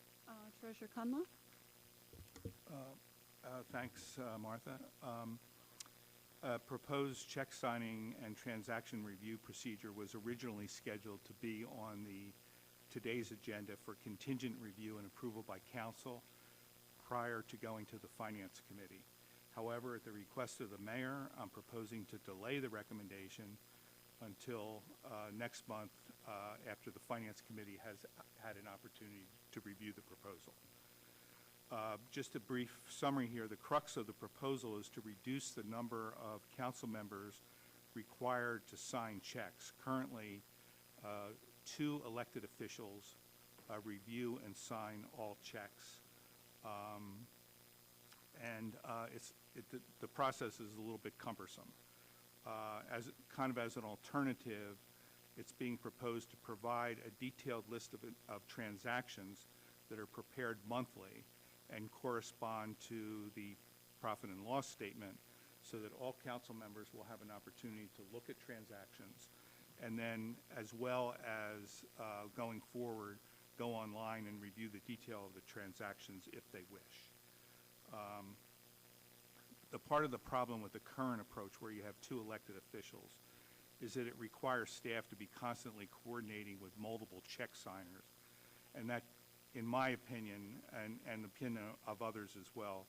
Treasurer Conlaw. Thanks, Martha. Proposed check signing and transaction review procedure was originally scheduled to be on today's agenda for contingent review and approval by council prior to going to the Finance Committee. However, at the request of the mayor, I'm proposing to delay the recommendation until next month after the Finance Committee has had an opportunity to review the proposal. Just a brief summary here. The crux of the proposal is to reduce the number of council members required to sign checks. Currently, 2 elected officials review and sign all checks. The process is a little bit cumbersome. As an alternative, it's being proposed to provide a detailed list of transactions that are prepared monthly and correspond to the profit and loss statement, so that all council members will have an opportunity to look at transactions, and then as well as going forward, go online and review the detail of the transactions if they wish. The part of the problem with the current approach, where you have 2 elected officials, is that it requires staff to be constantly coordinating with multiple check signers, and that, in my opinion, and the opinion of others as well,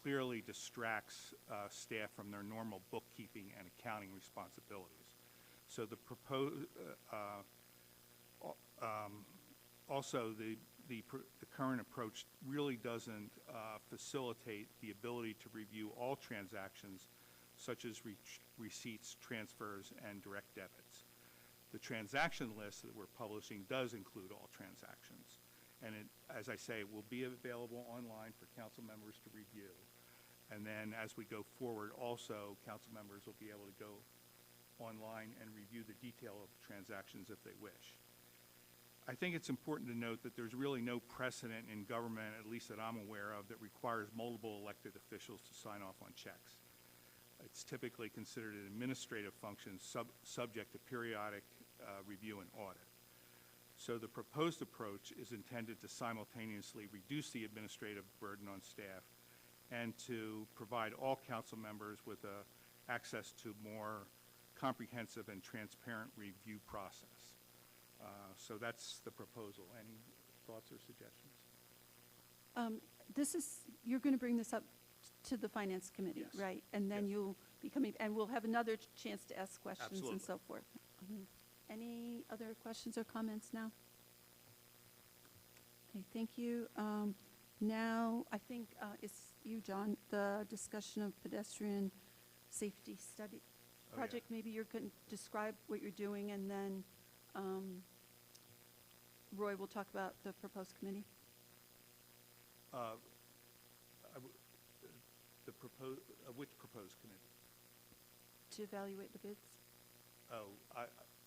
clearly distracts staff from their normal bookkeeping and accounting responsibilities. So the current approach really doesn't facilitate the ability to review all transactions, such as receipts, transfers, and direct debits. The transaction list that we're publishing does include all transactions. And it, as I say, will be available online for council members to review. And then as we go forward, also, council members will be able to go online and review the detail of transactions if they wish. I think it's important to note that there's really no precedent in government, at least that I'm aware of, that requires multiple elected officials to sign off on checks. It's typically considered an administrative function subject to periodic review and audit. So the proposed approach is intended to simultaneously reduce the administrative burden on staff and to provide all council members with access to more comprehensive and transparent review process. So that's the proposal. Any thoughts or suggestions? You're going to bring this up to the Finance Committee, Yes. right? And then Yes. you'll be coming, and we'll have another chance to ask questions and Absolutely. so forth. Any other questions or comments now? Okay, thank you. Now, I think it's you, John, the discussion of pedestrian safety study Oh, yeah. project. Maybe you can describe what you're doing, and then Roy will talk about the proposed committee. Which proposed committee? To evaluate the bids. Oh,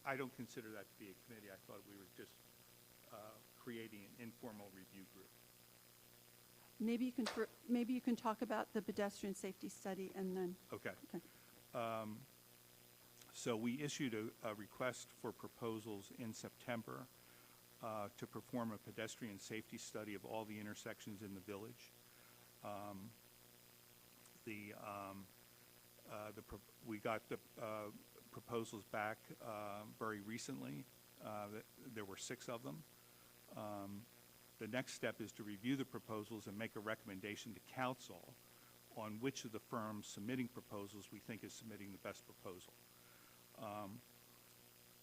I don't consider that to be a committee. I thought we were just creating an informal review group. Maybe you can talk about the pedestrian safety study, and then. Okay. Okay. So we issued a request for proposals in September to perform a pedestrian safety study of all the intersections in the village. We got the proposals back very recently. There were 6 of them. The next step is to review the proposals and make a recommendation to council on which of the firms submitting proposals we think is submitting the best proposal.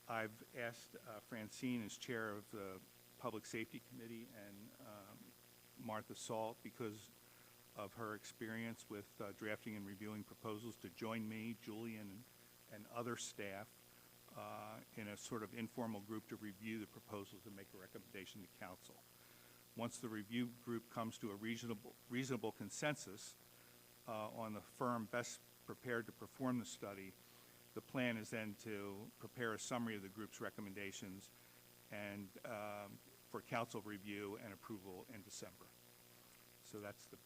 I've asked Francine, as chair of the Public Safety Committee, and Martha Salt, because of her experience with drafting and reviewing proposals, to join me, Julian, and other staff in a sort of informal group to review the proposals and make a recommendation to council. Once the review group comes to a reasonable consensus on the firm best prepared to perform the study, the plan is then to prepare a summary of the group's recommendations and for council review and approval in December. So that's the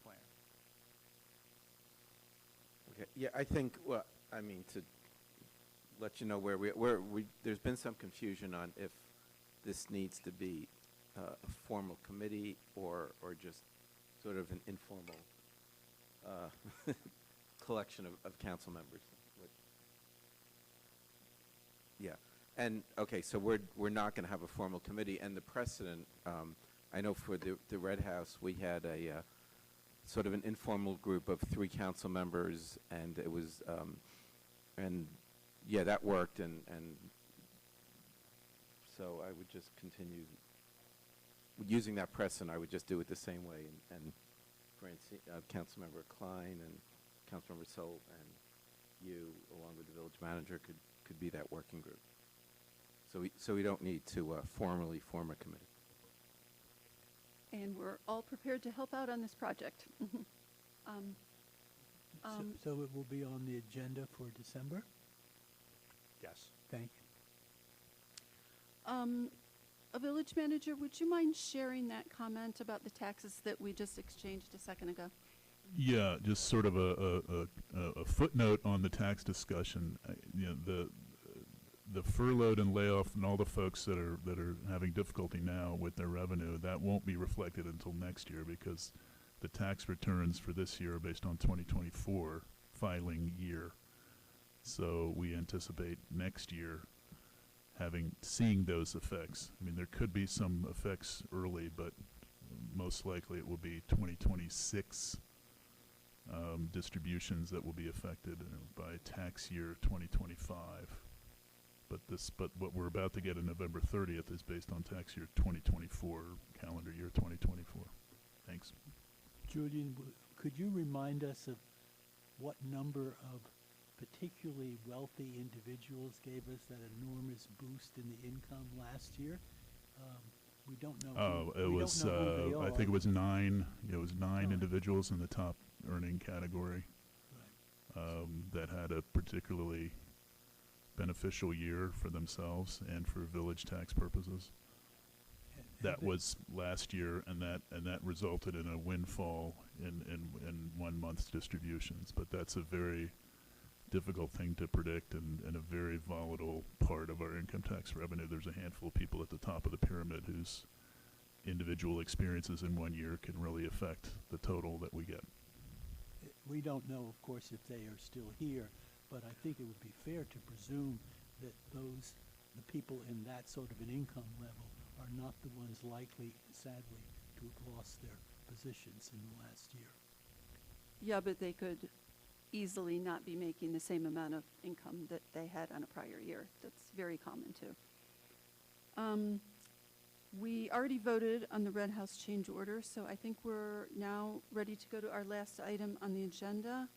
plan. Okay, yeah, I think, well, I mean, to let you know where there's been some confusion on if this needs to be a formal committee or just sort of an informal collection of council members. Yeah, and, okay, so we're not going to have a formal committee, and the precedent, I know for the Red House, we had a sort of an informal group of 3 council members, and it was, and yeah, that worked, and so I would just continue using that precedent. I would just do it the same way, and Councilmember Klein and Councilmember Solt and you, along with the village manager, could be that working group. So we don't need to formally form a committee. And we're all prepared to help out on this project. So it will be on the agenda for December? Yes. Thank you. A village manager, would you mind sharing that comment about the taxes that we just exchanged a second ago? Yeah, just sort of a footnote on the tax discussion. You know, the furloughed and layoff and all the folks that are having difficulty now with their revenue, that won't be reflected until next year, because the tax returns for this year are based on 2024 filing year. So we anticipate next year seeing those effects. I mean, there could be some effects early, but most likely it will be 2026 distributions that will be affected by tax year 2025. But what we're about to get on November 30th is based on tax year 2024, calendar year 2024. Thanks. Julian, could you remind us of what number of particularly wealthy individuals gave us that enormous boost in the income last year? We don't know. Oh, it we was, don't know who they I are. think it was 9, it was 9 Oh. individuals in the top earning category Right. that had a particularly beneficial year for themselves and for village tax purposes. And That they- was last year, and that resulted in a windfall in 1 month's distributions. But that's a very difficult thing to predict, and a very volatile part of our income tax revenue. There's a handful of people at the top of the pyramid whose individual experiences in 1 year can really affect the total that we get. We don't know, of course, if they are still here, but I think it would be fair to presume that the people in that sort of an income level are not the ones likely, sadly, to have lost their positions in the last year. Yeah, but they could easily not be making the same amount of income that they had on a prior year. That's very common, too. We already voted on the Red House change order, so I think we're now ready to go to our last item on the agenda.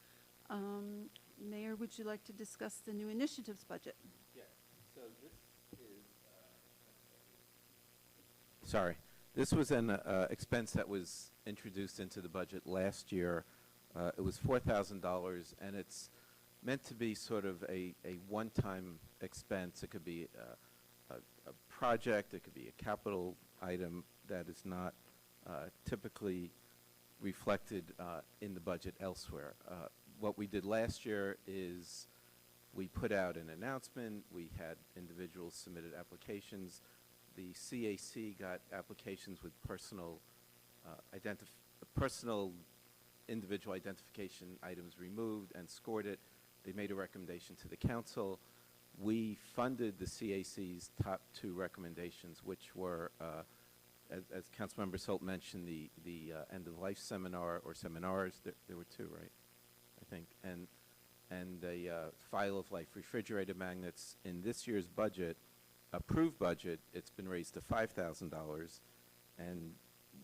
Mayor, would you like to discuss the new initiatives budget? Yeah, so this is, sorry, this was an expense that was introduced into the budget last year. It was $4,000, and it's meant to be sort of a one-time expense. It could be a project, it could be a capital item that is not typically reflected in the budget elsewhere. What we did last year is we put out an announcement. We had individuals submitted applications. The CAC got applications with personal individual identification items removed and scored it. They made a recommendation to the council. We funded the CAC's top 2 recommendations, which were, as Councilmember Solt mentioned, the end-of-life seminar or seminars. There were 2, right? I think, and the file of life refrigerator magnets. In this year's budget, approved budget, it's been raised to $5,000, and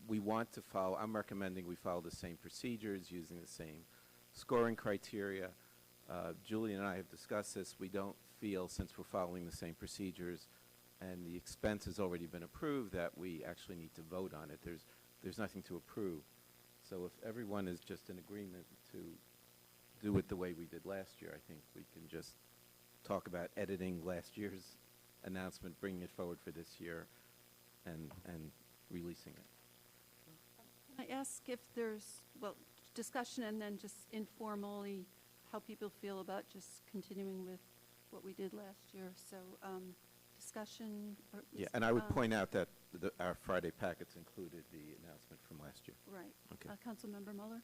we want to follow. I'm recommending we follow the same procedures, using the same scoring criteria. Julie and I have discussed this. We don't feel, since we're following the same procedures, and the expense has already been approved, that we actually need to vote on it. There's nothing to approve. So if everyone is just in agreement to do it the way we did last year, I think we can just talk about editing last year's announcement, bringing it forward for this year, and releasing it. Can I ask if there's, well, discussion and then just informally, how people feel about just continuing with what we did last year. So discussion. Or Yeah, is- and I would point out that our Friday packets included the announcement from last year. Right. Okay. Councilmember Mueller?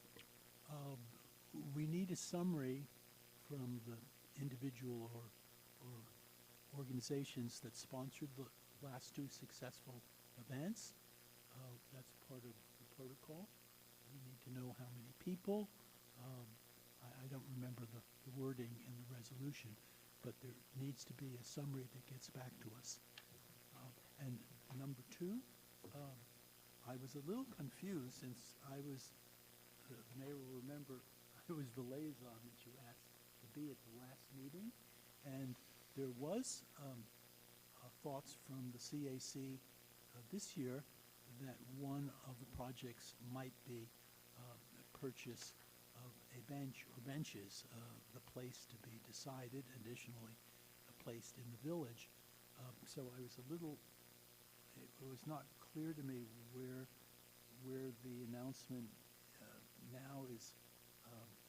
We need a summary from the individual or organizations that sponsored the last two successful events. That's part of the protocol. We need to know how many people. I don't remember the wording in the resolution, but there needs to be a summary that gets back to us. And number two, I was a little confused since I was, the mayor will remember, I was the liaison that you asked to be at the last meeting. And there was thoughts from the CAC this year that one of the projects might be purchase of a bench or benches, the place to be decided, additionally placed in the village. So I was a little, it was not clear to me where the announcement now is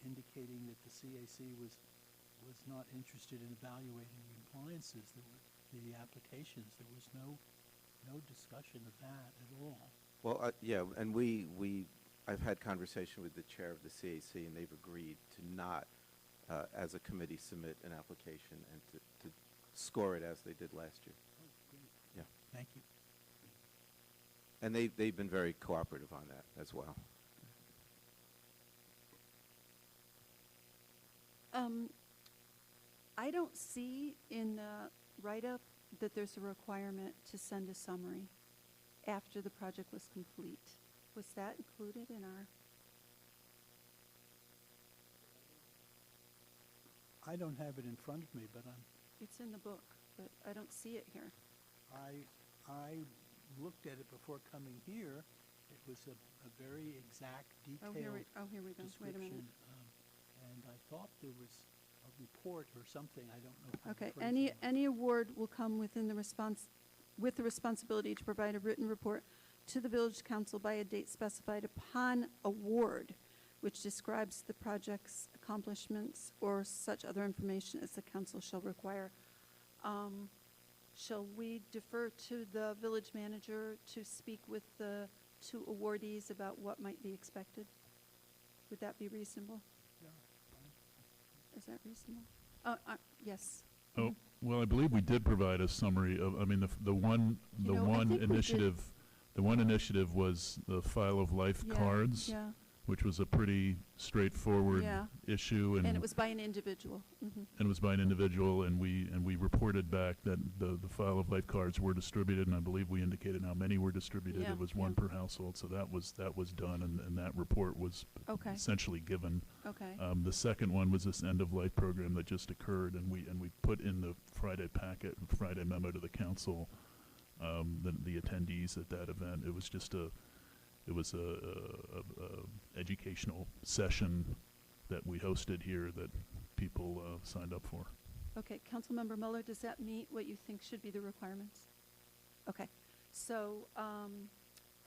indicating that the CAC was not interested in evaluating the appliances, the applications. There was no discussion of that at all. Well, yeah, and I've had conversation with the chair of the CAC, and they've agreed to not, as a committee, submit an application and to score it as they did last year. Oh, great. Yeah. Thank you. And they've been very cooperative on that as well. I don't see in the write-up that there's a requirement to send a summary after the project was complete. Was that included in our? I don't have it in front of me, but It's in the book, but I don't see it here. I looked at it before coming here. It was a very exact, Oh, detailed here we go. Wait a minute. description. And I thought there was a report or something. I don't know. how to Okay, phrase it. any award will come within the with the responsibility to provide a written report to the village council by a date specified upon award, which describes the project's accomplishments or such other information as the council shall require. Shall we defer to the village manager to speak with the two awardees about what might be expected? Would that be reasonable? Yeah, fine. Is that reasonable? Yes. Oh, well, I believe we did provide a summary of, I mean, the one You know, I think we did. initiative, the one initiative was the File of Life Yeah, cards, Yeah, which was a pretty straightforward Yeah. issue, and it was by an individual. Mhm. and it was by an individual, and we reported back that the File of Life cards were distributed, and I believe we indicated how many were distributed. Yeah, It was one yeah. per household, so that was done, and that report was Okay, essentially given. okay. The second one was this end-of-life program that just occurred, and we put in the Friday packet, Friday memo to the council, the attendees at that event. It was just a educational session that we hosted here that people signed up for. Okay, Councilmember Mueller, does that meet what you think should be the requirements? Okay, so,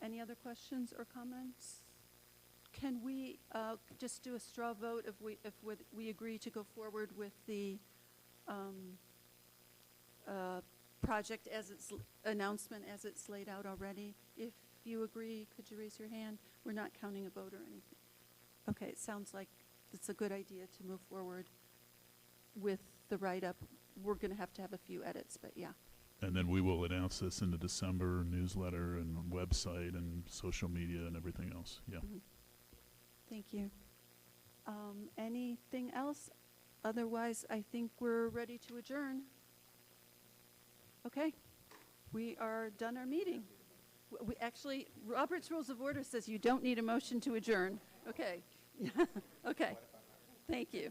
any other questions or comments? Can we, just do a straw vote if we agree to go forward with the, project as its, announcement as it's laid out already? If you agree, could you raise your hand? We're not counting a vote or anything. Okay, it sounds like it's a good idea to move forward with the write-up. We're going to have a few edits, but yeah. And then we will announce this in the December newsletter and website and social media and everything else. Yeah. Mhm. Thank you. Anything else? Otherwise, I think we're ready to adjourn. Okay, we are done our meeting. We actually, Robert's Rules of Order says you don't need a motion to adjourn. Okay. Okay. Thank you.